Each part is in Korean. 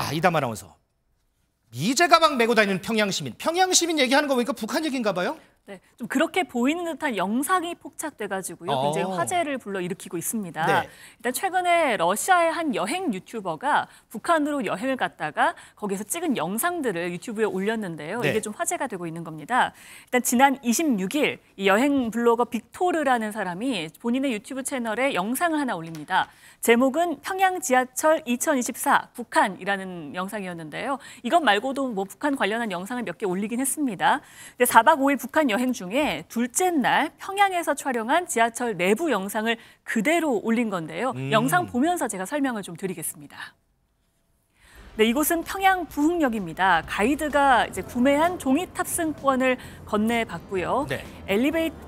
자, 이담 아나운서. 미제 가방 메고 다니는 평양 시민. 평양 시민 얘기하는 거 보니까 북한 얘기인가 봐요? 네, 좀 그렇게 보이는 듯한 영상이 포착돼가지고요. 굉장히 화제를 불러일으키고 있습니다. 네. 일단 최근에 러시아의 한 여행 유튜버가 북한으로 여행을 갔다가 거기서 찍은 영상들을 유튜브에 올렸는데요. 네. 이게 좀 화제가 되고 있는 겁니다. 일단 지난 26일 이 여행 블로거 빅토르라는 사람이 본인의 유튜브 채널에 영상을 하나 올립니다. 제목은 평양 지하철 2024 북한이라는 영상이었는데요. 이것 말고도 뭐 북한 관련한 영상을 몇 개 올리긴 했습니다. 근데 4박 5일 북한 여행 중에 둘째 날 평양에서 촬영한 지하철 내부 영상을 그대로 올린 건데요. 영상 보면서 제가 설명을 좀 드리겠습니다. 네, 이곳은 평양 부흥역입니다. 가이드가 이제 구매한 종이 탑승권을 건네받고요. 네.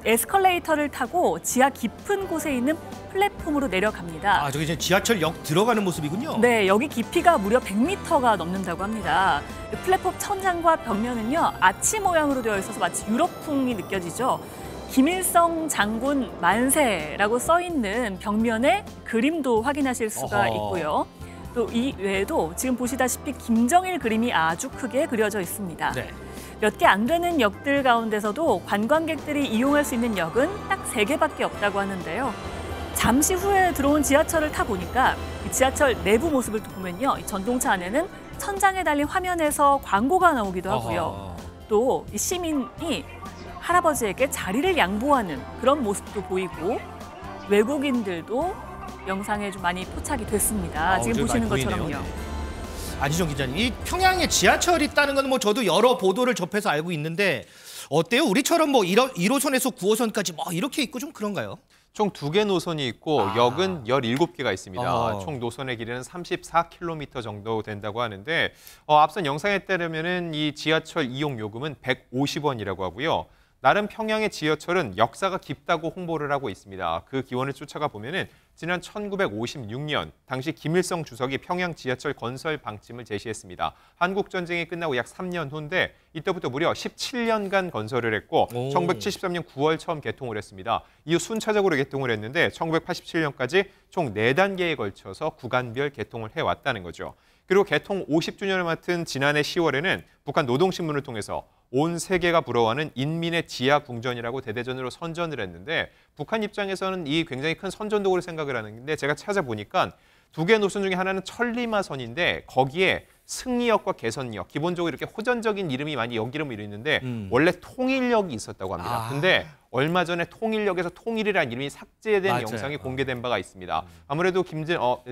에스컬레이터를 타고 지하 깊은 곳에 있는 플랫폼으로 내려갑니다. 아, 저기 이제 지하철역 들어가는 모습이군요. 네, 여기 깊이가 무려 100m가 넘는다고 합니다. 플랫폼 천장과 벽면은요, 아치 모양으로 되어 있어서 마치 유럽풍이 느껴지죠. 김일성 장군 만세라고 써 있는 벽면에 그림도 확인하실 수가 있고요. 또 이 외에도 지금 보시다시피 김정일 그림이 아주 크게 그려져 있습니다. 네. 몇 개 안 되는 역들 가운데서도 관광객들이 이용할 수 있는 역은 딱 3개밖에 없다고 하는데요. 잠시 후에 들어온 지하철을 타 보니까 이 지하철 내부 모습을 보면요. 이 전동차 안에는 천장에 달린 화면에서 광고가 나오기도 하고요. 또 이 시민이 할아버지에게 자리를 양보하는 그런 모습도 보이고 외국인들도 영상에 좀 많이 포착이 됐습니다. 지금 보시는 것처럼요. 네. 안희정 기자님, 이 평양에 지하철이 있다는 건 뭐 저도 여러 보도를 접해서 알고 있는데 어때요? 우리처럼 뭐 1호선에서 9호선까지 뭐 이렇게 있고 좀 그런가요? 총 2개 노선이 있고 역은 17개가 있습니다. 어. 총 노선의 길이는 34km 정도 된다고 하는데 앞선 영상에 따르면 이 지하철 이용 요금은 150원이라고 하고요. 나름 평양의 지하철은 역사가 깊다고 홍보를 하고 있습니다. 그 기원을 쫓아가 보면은 지난 1956년 당시 김일성 주석이 평양 지하철 건설 방침을 제시했습니다. 한국 전쟁이 끝나고 약 3년 후인데 이때부터 무려 17년간 건설을 했고 1973년 9월 처음 개통을 했습니다. 이후 순차적으로 개통을 했는데 1987년까지 총 4단계에 걸쳐서 구간별 개통을 해왔다는 거죠. 그리고 개통 50주년을 맡은 지난해 10월에는 북한 노동신문을 통해서 온 세계가 부러워하는 인민의 지하 궁전이라고 대대적으로 선전을 했는데 북한 입장에서는 이 굉장히 큰 선전도구를 생각을 하는데 제가 찾아보니까 2개 노선 중에 하나는 천리마선인데 거기에 승리역과 개선역, 기본적으로 이렇게 호전적인 이름이 많이 역 이름이 있는데 원래 통일역이 있었다고 합니다. 근데 얼마 전에 통일역에서 통일이라는 이름이 삭제된 영상이 공개된 바가 있습니다. 아무래도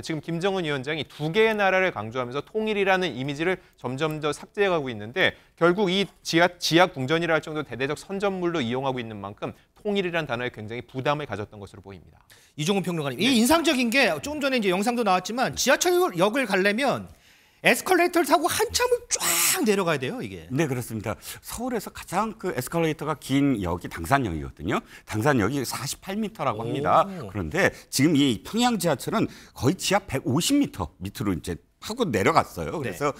지금 김정은 위원장이 2개의 나라를 강조하면서 통일이라는 이미지를 점점 더 삭제해가고 있는데 결국 이 지하 궁전이라 할 정도로 대대적 선전물로 이용하고 있는 만큼 통일이라는 단어에 굉장히 부담을 가졌던 것으로 보입니다. 이종훈 평론가님, 이 인상적인 게 좀 전에 이제 영상도 나왔지만 지하철역을 가려면 에스컬레이터를 타고 한참을 쫙 내려가야 돼요, 이게. 네, 그렇습니다. 서울에서 가장 그 에스컬레이터가 긴 역이 당산역이거든요. 당산역이 48m라고 합니다. 그런데 지금 이 평양 지하철은 거의 지하 150m 밑으로 이제 하고 내려갔어요. 그래서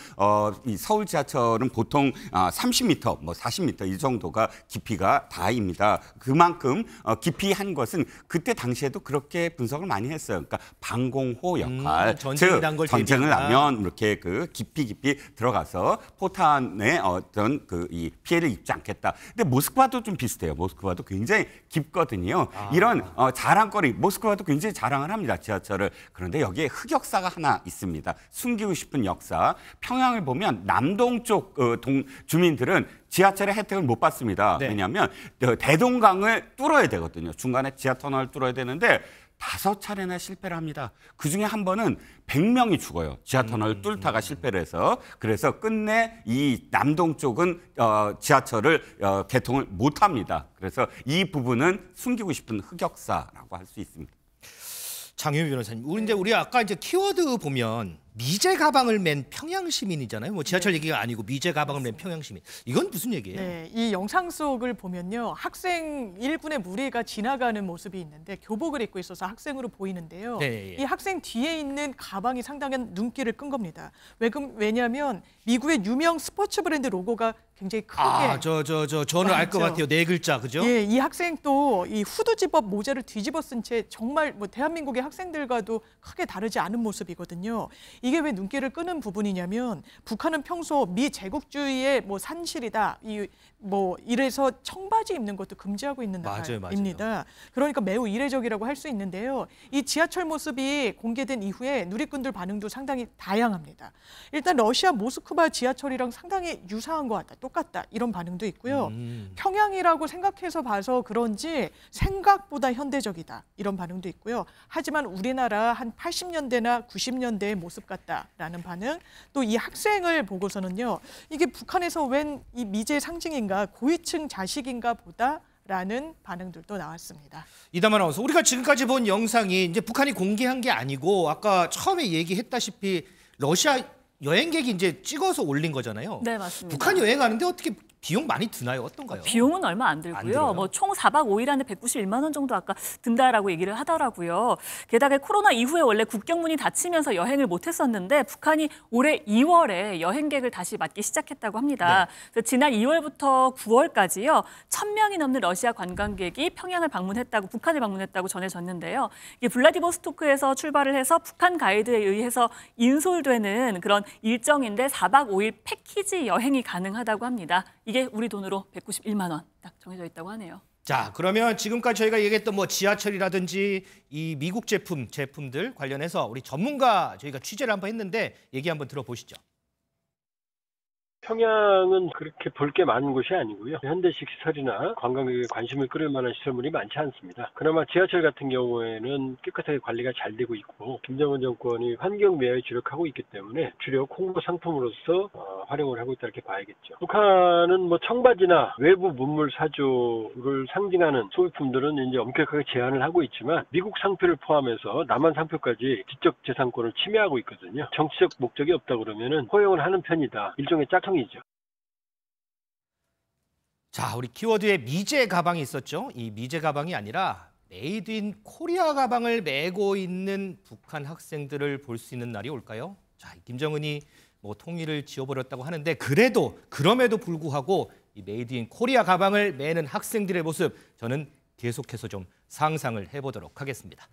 이 서울 지하철은 보통 30m, 뭐 40m 이 정도가 깊이가 다입니다. 그만큼 깊이 한 것은 그때 당시에도 그렇게 분석을 많이 했어요. 그러니까 방공호 역할, 전쟁을 하면 이렇게 그 깊이 들어가서 포탄에 어떤 그 이 피해를 입지 않겠다. 근데 모스크바도 좀 비슷해요. 모스크바도 굉장히 깊거든요. 이런 자랑거리, 모스크바도 굉장히 자랑을 합니다. 지하철을. 그런데 여기에 흑역사가 하나 있습니다. 숨기고 싶은 역사. 평양을 보면 남동쪽 주민들은 지하철의 혜택을 못 받습니다. 네. 왜냐하면 대동강을 뚫어야 되거든요. 중간에 지하터널을 뚫어야 되는데 5차례나 실패를 합니다. 그중에 한 번은 100명이 죽어요. 지하터널을 뚫다가 실패를 해서. 그래서 끝내 이 남동쪽은 지하철을 개통을 못합니다. 그래서 이 부분은 숨기고 싶은 흑역사라고 할 수 있습니다. 장유미 변호사님, 우리 아까 이제 키워드 보면 미제 가방을 맨 평양 시민이잖아요. 뭐 지하철 얘기가 아니고 미제 가방을 맨 평양 시민. 이건 무슨 얘기예요? 네, 이 영상 속을 보면요. 학생 1군의 무리가 지나가는 모습이 있는데 교복을 입고 있어서 학생으로 보이는데요. 네, 이 학생 뒤에 있는 가방이 상당한 눈길을 끈 겁니다. 왜냐하면 미국의 유명 스포츠 브랜드 로고가 굉장히 크게. 저는 알 것 맞죠. 같아요. 네 글자, 그죠? 예, 이 학생 또 이 후드 집업 모자를 뒤집어 쓴 채 정말 뭐 대한민국의 학생들과도 크게 다르지 않은 모습이거든요. 이게 왜 눈길을 끄는 부분이냐면 북한은 평소 미 제국주의의 뭐 산실이다. 뭐 이래서 청바지 입는 것도 금지하고 있는 맞아요. 나라입니다. 그러니까 매우 이례적이라고 할 수 있는데요. 이 지하철 모습이 공개된 이후에 누리꾼들 반응도 상당히 다양합니다. 일단 러시아 모스크바 지하철이랑 상당히 유사한 것 같다, 똑같다 이런 반응도 있고요. 평양이라고 생각해서 봐서 그런지 생각보다 현대적이다 이런 반응도 있고요. 하지만 우리나라 한 80년대나 90년대의 모습 같다라는 반응. 또 이 학생을 보고서는요. 이게 북한에서 웬 이 미제 상징인가 고위층 자식인가 보다라는 반응들도 나왔습니다. 이담 아나운서, 우리가 지금까지 본 영상이 이제 북한이 공개한 게 아니고 아까 처음에 얘기했다시피 러시아 여행객이 이제 찍어서 올린 거잖아요. 네, 맞습니다. 북한 여행하는데 어떻게 비용 많이 드나요? 어떤가요? 비용은 얼마 안 안 들어요? 들고요. 뭐 총 4박 5일 안에 191만 원 정도 아까 든다라고 얘기를 하더라고요. 게다가 코로나 이후에 원래 국경문이 닫히면서 여행을 못 했었는데 북한이 올해 2월에 여행객을 다시 맞기 시작했다고 합니다. 그래서 지난 2월부터 9월까지요. 1,000명이 넘는 러시아 관광객이 평양을 방문했다고, 북한을 방문했다고 전해졌는데요. 이게 블라디보스토크에서 출발을 해서 북한 가이드에 의해서 인솔되는 그런 일정인데 4박 5일 패키지 여행이 가능하다고 합니다. 이게 우리 돈으로 191만 원 딱 정해져 있다고 하네요. 자, 그러면 지금까지 저희가 얘기했던 뭐 지하철이라든지 이 미국 제품들 관련해서 우리 전문가 저희가 취재를 한번 했는데 얘기 한번 들어보시죠. 평양은 그렇게 볼 게 많은 곳이 아니고요. 현대식 시설이나 관광객의 관심을 끌을 만한 시설물이 많지 않습니다. 그나마 지하철 같은 경우에는 깨끗하게 관리가 잘 되고 있고 김정은 정권이 환경 미화에 주력하고 있기 때문에 주력 홍보 상품으로서 활용을 하고 있다 이렇게 봐야겠죠. 북한은 뭐 청바지나 외부 문물 사조를 상징하는 소비품들은 이제 엄격하게 제한을 하고 있지만 미국 상표를 포함해서 남한 상표까지 지적 재산권을 침해하고 있거든요. 정치적 목적이 없다 그러면은 허용을 하는 편이다. 일종의 짝퉁이죠. 자, 우리 키워드에 미제 가방이 있었죠. 이 미제 가방이 아니라 메이드 인 코리아 가방을 메고 있는 북한 학생들을 볼 수 있는 날이 올까요? 자, 김정은이 뭐 통일을 지어버렸다고 하는데 그럼에도 불구하고 이 메이드 인 코리아 가방을 메는 학생들의 모습 저는 계속해서 좀 상상을 해보도록 하겠습니다.